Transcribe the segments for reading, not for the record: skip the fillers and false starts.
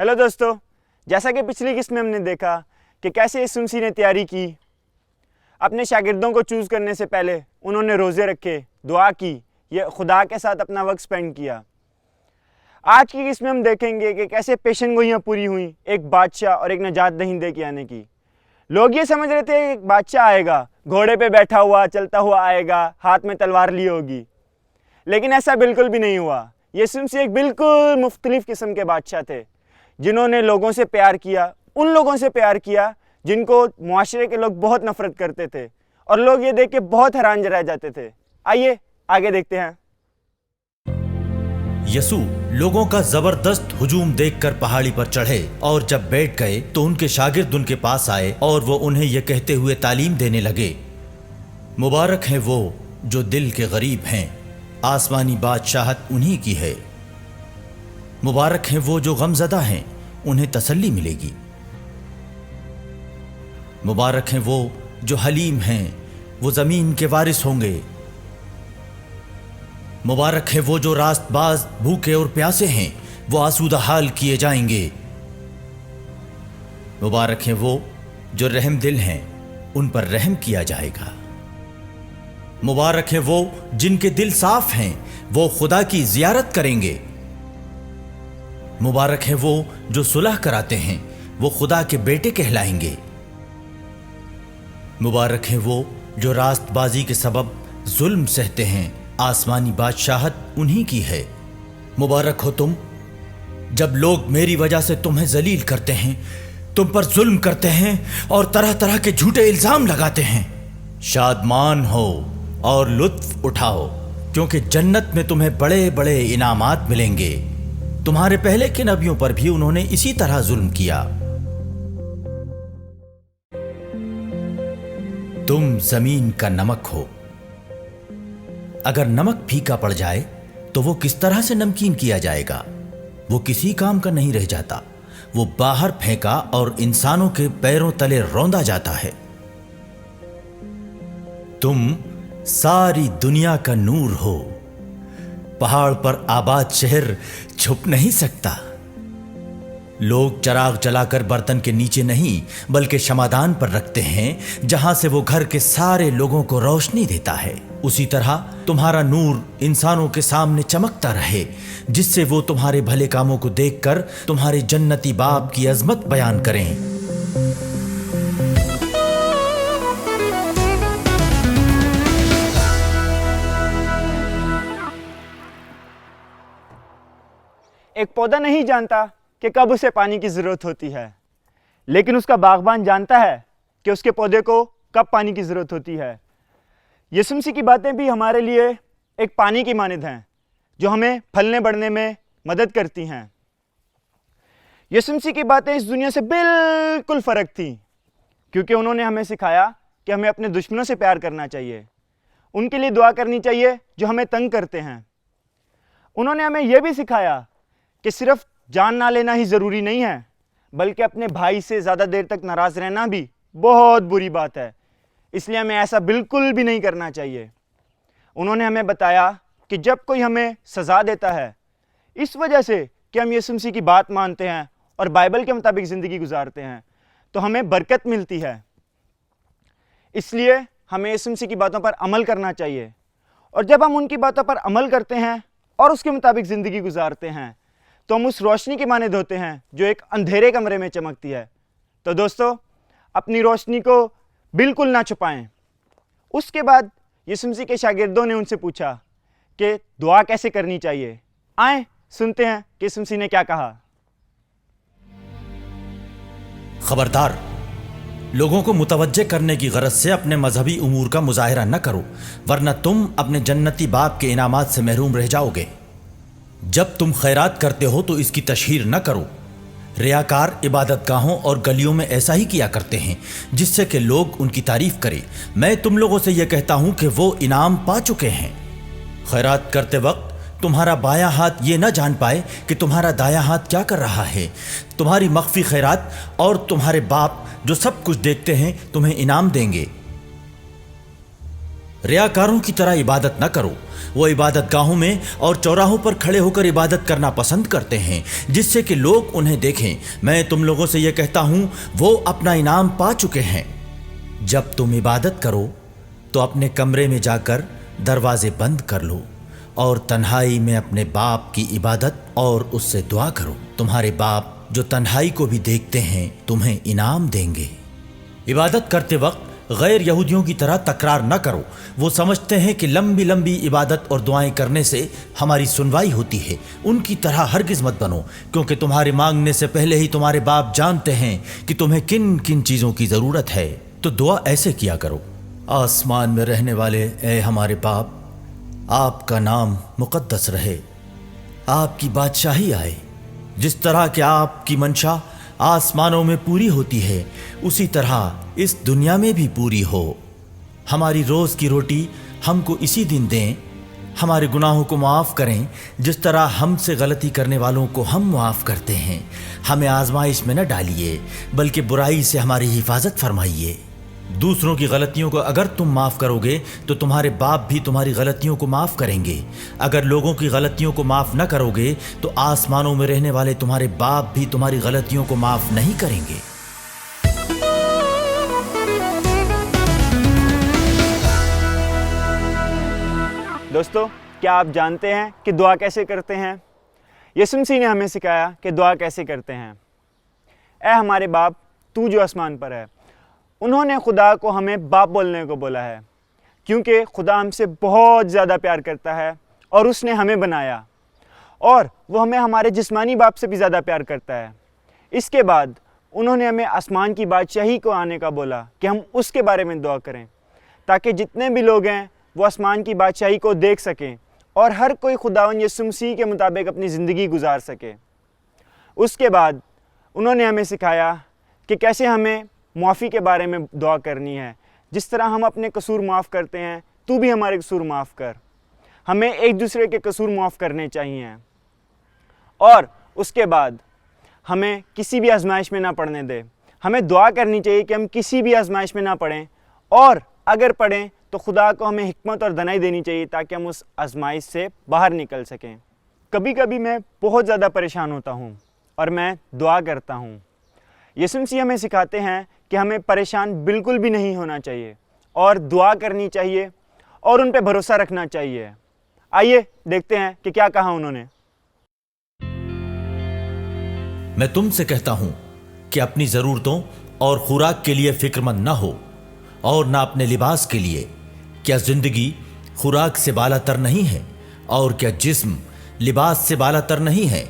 Hello दोस्तों, जैसा कि पिछली किस्त में हमने देखा कि कैसे यीशु मसीह ने तैयारी की। अपने शागिर्दों को चूज़ करने से पहले उन्होंने रोज़े रखे, दुआ की, ये खुदा के साथ अपना वक्त स्पेंड किया। आज की किस्त में हम देखेंगे कि कैसे पेशन गोइयाँ पूरी हुई एक बादशाह और एक नजात दहिंदे के आने की। लोग ये समझ रहे थे एक बादशाह आएगा, घोड़े पे बैठा हुआ चलता हुआ आएगा, हाथ में तलवार ली होगी, लेकिन ऐसा बिल्कुल भी नहीं हुआ। यीशु मसीह एक बिल्कुल मुख्तलिफ किस्म के बादशाह थे, जिन्होंने लोगों से प्यार किया, उन लोगों से प्यार किया जिनको मुआशरे के लोग बहुत नफरत करते थे, और लोग ये देख के बहुत हैरान रह जाते थे। आइए आगे देखते हैं। यसू लोगों का जबरदस्त हुजूम देखकर पहाड़ी पर चढ़े और जब बैठ गए तो उनके शागिर्द उनके पास आए और वो उन्हें यह कहते हुए तालीम देने लगे, मुबारक हैं वो जो दिल के गरीब हैं, आसमानी बादशाहत उन्हीं की है। मुबारक हैं वो जो गमज़दा हैं, उन्हें तसल्ली मिलेगी। मुबारक हैं वो जो हलीम हैं, वो ज़मीन के वारिस होंगे। मुबारक है वो जो रास्तबाज, भूखे और प्यासे हैं, वो आसूदा हाल किए जाएंगे। मुबारक हैं वो जो रहम दिल हैं, उन पर रहम किया जाएगा। मुबारक है वो जिनके दिल साफ हैं, वो खुदा की जियारत करेंगे। मुबारक है वो जो सुलह कराते हैं, वो खुदा के बेटे कहलाएंगे। मुबारक है वो जो रास्तबाजी के सबब जुल्म सहते हैं, आसमानी बादशाहत उन्हीं की है। मुबारक हो तुम जब लोग मेरी वजह से तुम्हें जलील करते हैं, तुम पर जुल्म करते हैं और तरह तरह के झूठे इल्जाम लगाते हैं। शादमान हो और लुत्फ उठाओ, क्योंकि जन्नत में तुम्हें बड़े बड़े इनामात मिलेंगे। तुम्हारे पहले के नबियों पर भी उन्होंने इसी तरह जुल्म किया। तुम जमीन का नमक हो। अगर नमक फीका पड़ जाए तो वो किस तरह से नमकीन किया जाएगा? वो किसी काम का नहीं रह जाता, वो बाहर फेंका और इंसानों के पैरों तले रौंदा जाता है। तुम सारी दुनिया का नूर हो। पहाड़ पर आबाद शहर छुप नहीं सकता। लोग चराग जलाकर बर्तन के नीचे नहीं बल्कि शमादान पर रखते हैं, जहां से वो घर के सारे लोगों को रोशनी देता है। उसी तरह तुम्हारा नूर इंसानों के सामने चमकता रहे, जिससे वो तुम्हारे भले कामों को देखकर तुम्हारे जन्नती बाप की अजमत बयान करें। एक पौधा नहीं जानता कि कब उसे पानी की जरूरत होती है, लेकिन उसका बागबान जानता है कि उसके पौधे को कब पानी की जरूरत होती है। यीशु मसीह की बातें भी हमारे लिए एक पानी की मानद हैं, जो हमें फलने बढ़ने में मदद करती हैं। यीशु मसीह की बातें इस दुनिया से बिल्कुल फर्क थी, क्योंकि उन्होंने हमें सिखाया कि हमें अपने दुश्मनों से प्यार करना चाहिए, उनके लिए दुआ करनी चाहिए जो हमें तंग करते हैं। उन्होंने हमें यह भी सिखाया कि सिर्फ जान ना लेना ही ज़रूरी नहीं है, बल्कि अपने भाई से ज़्यादा देर तक नाराज़ रहना भी बहुत बुरी बात है, इसलिए हमें ऐसा बिल्कुल भी नहीं करना चाहिए। उन्होंने हमें बताया कि जब कोई हमें सज़ा देता है इस वजह से कि हम यीशु मसीह की बात मानते हैं और बाइबल के मुताबिक ज़िंदगी गुजारते हैं, तो हमें बरकत मिलती है। इसलिए हमें यीशु मसीह की बातों पर अमल करना चाहिए, और जब हम उनकी बातों पर अमल करते हैं और उसके मुताबिक ज़िंदगी गुजारते हैं, तो हम उस रोशनी के मानद होते हैं जो एक अंधेरे कमरे में चमकती है। तो दोस्तों, अपनी रोशनी को बिल्कुल ना छुपाएं। उसके बाद यीशु मसीह के शागिर्दों ने उनसे पूछा कि दुआ कैसे करनी चाहिए। आए सुनते हैं कि यीशु मसीह ने क्या कहा। खबरदार, लोगों को मुतवज्जे करने की गरज से अपने मजहबी उमूर का मुजाहिरा न करो, वरना तुम अपने जन्नती बाप के इनामात से महरूम रह जाओगे। जब तुम खैरात करते हो तो इसकी तशहीर न करो। रियाकार इबादतगाहों और गलियों में ऐसा ही किया करते हैं, जिससे कि लोग उनकी तारीफ करें। मैं तुम लोगों से यह कहता हूं कि वो इनाम पा चुके हैं। खैरात करते वक्त तुम्हारा बायां हाथ ये न जान पाए कि तुम्हारा दायां हाथ क्या कर रहा है। तुम्हारी मख्फी खैरात और तुम्हारे बाप जो सब कुछ देखते हैं तुम्हें इनाम देंगे। रियाकारों की तरह इबादत न करो। वो इबादत गाहों में और चौराहों पर खड़े होकर इबादत करना पसंद करते हैं जिससे कि लोग उन्हें देखें। मैं तुम लोगों से यह कहता हूं, वो अपना इनाम पा चुके हैं। जब तुम इबादत करो तो अपने कमरे में जाकर दरवाजे बंद कर लो और तन्हाई में अपने बाप की इबादत और उससे दुआ करो। तुम्हारे बाप जो तन्हाई को भी देखते हैं तुम्हें इनाम देंगे। इबादत करते वक्त गैर यहूदियों की तरह तकरार न करो। वो समझते हैं कि लंबी लंबी इबादत और दुआएं करने से हमारी सुनवाई होती है। उनकी तरह हरगिज मत बनो, क्योंकि तुम्हारे मांगने से पहले ही तुम्हारे बाप जानते हैं कि तुम्हें किन किन चीज़ों की ज़रूरत है। तो दुआ ऐसे किया करो, आसमान में रहने वाले ए हमारे बाप, आपका नाम मुकद्दस रहे, आपकी बादशाही आए। जिस तरह कि आपकी मंशा आसमानों में पूरी होती है उसी तरह इस दुनिया में भी पूरी हो। हमारी रोज़ की रोटी हमको इसी दिन दें। हमारे गुनाहों को माफ़ करें जिस तरह हमसे गलती करने वालों को हम माफ़ करते हैं। हमें आजमाइश में न डालिए बल्कि बुराई से हमारी हिफाजत फरमाइए। दूसरों की गलतियों को अगर तुम माफ़ करोगे तो तुम्हारे बाप भी तुम्हारी गलतियों को माफ़ करेंगे। अगर लोगों की गलतियों को माफ़ न करोगे तो आसमानों में रहने वाले तुम्हारे बाप भी तुम्हारी गलतियों को माफ़ नहीं करेंगे। दोस्तों, क्या आप जानते हैं कि दुआ कैसे करते हैं? यीशु मसीह ने हमें सिखाया कि दुआ कैसे करते हैं। ऐ हमारे बाप, तू जो आसमान पर है। उन्होंने खुदा को हमें बाप बोलने को बोला है क्योंकि खुदा हमसे बहुत ज़्यादा प्यार करता है और उसने हमें बनाया और वो हमें हमारे जिस्मानी बाप से भी ज़्यादा प्यार करता है। इसके बाद उन्होंने हमें आसमान की बादशाही को आने का बोला कि हम उसके बारे में दुआ करें ताकि जितने भी लोग हैं वो आसमान की बादशाही को देख सकें और हर कोई खुदावंद यीशु मसीह के मुताबिक अपनी ज़िंदगी गुजार सके। उसके बाद उन्होंने हमें सिखाया कि कैसे हमें माफ़ी के बारे में दुआ करनी है। जिस तरह हम अपने कसूर माफ़ करते हैं, तू भी हमारे कसूर माफ़ कर। हमें एक दूसरे के कसूर माफ़ करने चाहिए और उसके बाद हमें किसी भी आजमाइश में ना पड़ने दे। हमें दुआ करनी चाहिए कि हम किसी भी आजमाइश में ना पड़ें और अगर पड़ें तो खुदा को हमें हिकमत और दनाई देनी चाहिए ताकि हम उस आजमाइश से बाहर निकल सकें। कभी कभी मैं बहुत ज़्यादा परेशान होता हूँ और मैं दुआ करता हूँ। यीशु मसीह हमें सिखाते हैं कि हमें परेशान बिल्कुल भी नहीं होना चाहिए और दुआ करनी चाहिए और उन पे भरोसा रखना चाहिए। आइए देखते हैं कि क्या कहा उन्होंने। मैं तुमसे कहता हूं कि अपनी ज़रूरतों और खुराक के लिए फिक्रमंद न हो और न अपने लिबास के लिए। क्या जिंदगी खुराक से बालातर नहीं है और क्या जिस्म लिबास से बालातर नहीं है?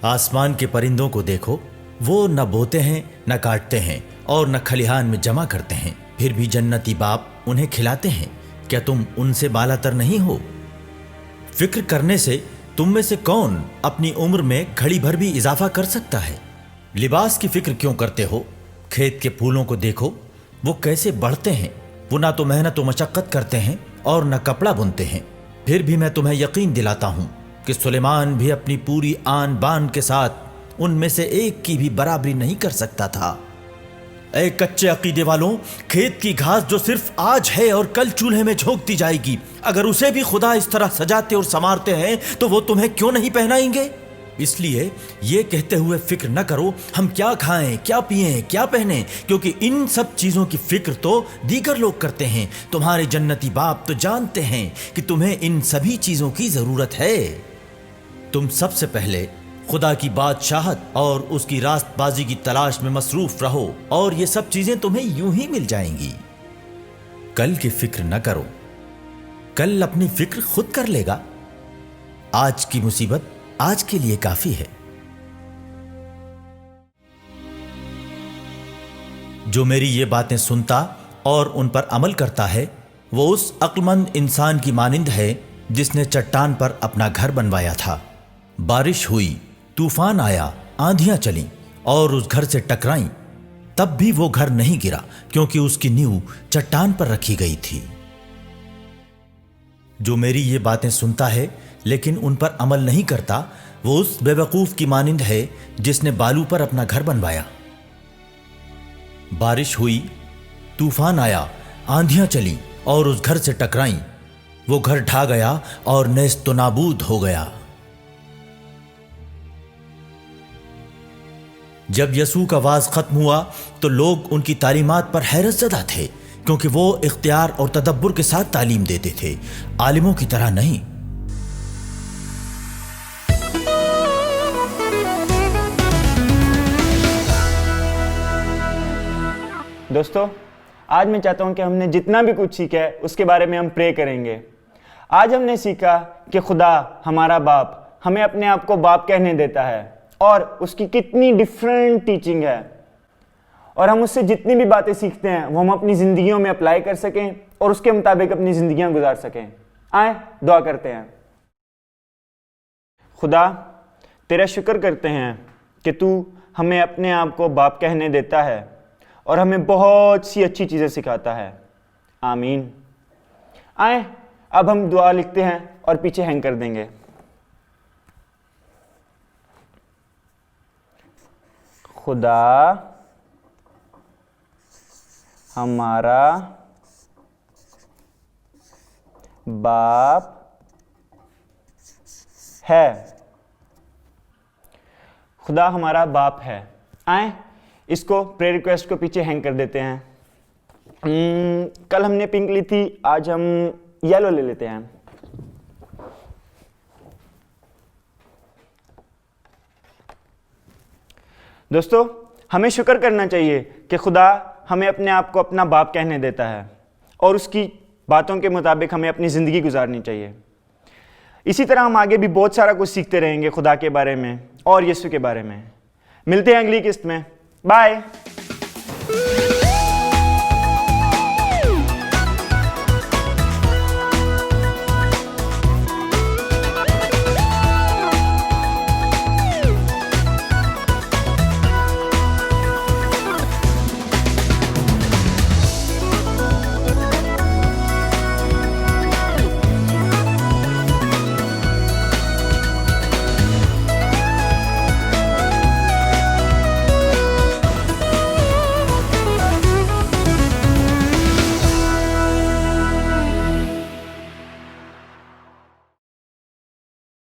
आसमान के परिंदों को देखो, वो न बोते हैं न काटते हैं और न खलिहान में जमा करते हैं, फिर भी जन्नती बाप उन्हें खिलाते हैं। क्या तुम उनसे बालातर नहीं हो? फिक्र करने से तुम में से कौन अपनी उम्र में घड़ी भर भी इजाफा कर सकता है? लिबास की फिक्र क्यों करते हो? खेत के फूलों को देखो, वो कैसे बढ़ते हैं। वो ना तो मेहनत व मशक्कत करते हैं और न कपड़ा बुनते हैं। फिर भी मैं तुम्हें यकीन दिलाता हूं कि सुलेमान भी अपनी पूरी आन बान के साथ उनमें से एक की भी बराबरी नहीं कर सकता था। ऐ कच्चे अकीदे वालों, खेत की घास जो सिर्फ आज है और कल चूल्हे में झोंक दी जाएगी, अगर उसे भी खुदा इस तरह सजाते और संवारते हैं तो वो तुम्हें क्यों नहीं पहनाएंगे? इसलिए ये कहते हुए फिक्र न करो हम क्या खाएं, क्या पिएं, क्या पहनें, क्योंकि इन सब चीजों की फिक्र तो दीगर लोग करते हैं। तुम्हारे जन्नती बाप तो जानते हैं कि तुम्हें इन सभी चीजों की जरूरत है। तुम सबसे पहले खुदा की बादशाहत और उसकी रास्तबाजी की तलाश में मसरूफ रहो और ये सब चीजें तुम्हें यूं ही मिल जाएंगी। कल की फिक्र न करो, कल अपनी फिक्र खुद कर लेगा। आज की मुसीबत आज के लिए काफी है। जो मेरी ये बातें सुनता और उन पर अमल करता है वो उस अक्लमंद इंसान की मानिंद है जिसने चट्टान पर अपना घर बनवाया था। बारिश हुई, तूफान आया, आंधियां चलीं और उस घर से टकराईं, तब भी वो घर नहीं गिरा क्योंकि उसकी नींव चट्टान पर रखी गई थी। जो मेरी ये बातें सुनता है लेकिन उन पर अमल नहीं करता वो उस बेवकूफ की मानिंद है जिसने बालू पर अपना घर बनवाया। बारिश हुई, तूफान आया, आंधियां चली और उस घर से टकराईं। वो घर ढा गया और नेस्त नाबूद हो गया। जब यसू का वाज खत्म हुआ तो लोग उनकी तालीमात पर हैरत ज़दा थे, क्योंकि वो इख्तियार और तदब्बुर के साथ तालीम देते थे, आलिमों की तरह नहीं। दोस्तों, आज मैं चाहता हूं कि हमने जितना भी कुछ सीखा है उसके बारे में हम प्रे करेंगे। आज हमने सीखा कि खुदा हमारा बाप हमें अपने आप को बाप कहने देता है और उसकी कितनी डिफरेंट टीचिंग है, और हम उससे जितनी भी बातें सीखते हैं वो हम अपनी ज़िंदगियों में अप्लाई कर सकें और उसके मुताबिक अपनी ज़िंदगियां गुजार सकें। आए दुआ करते हैं। खुदा, तेरा शुक्र करते हैं कि तू हमें अपने आप को बाप कहने देता है और हमें बहुत सी अच्छी चीज़ें सिखाता है। आमीन। आए अब हम दुआ लिखते हैं और पीछे हैंग कर देंगे। खुदा हमारा बाप है। खुदा हमारा बाप है। आए इसको प्रेयर रिक्वेस्ट को पीछे हैंग कर देते हैं। कल हमने पिंक ली थी, आज हम येलो ले लेते हैं। दोस्तों, हमें शुक्र करना चाहिए कि खुदा हमें अपने आप को अपना बाप कहने देता है और उसकी बातों के मुताबिक हमें अपनी ज़िंदगी गुजारनी चाहिए। इसी तरह हम आगे भी बहुत सारा कुछ सीखते रहेंगे खुदा के बारे में और यीशु के बारे में। मिलते हैं अगली किस्त में। बाय।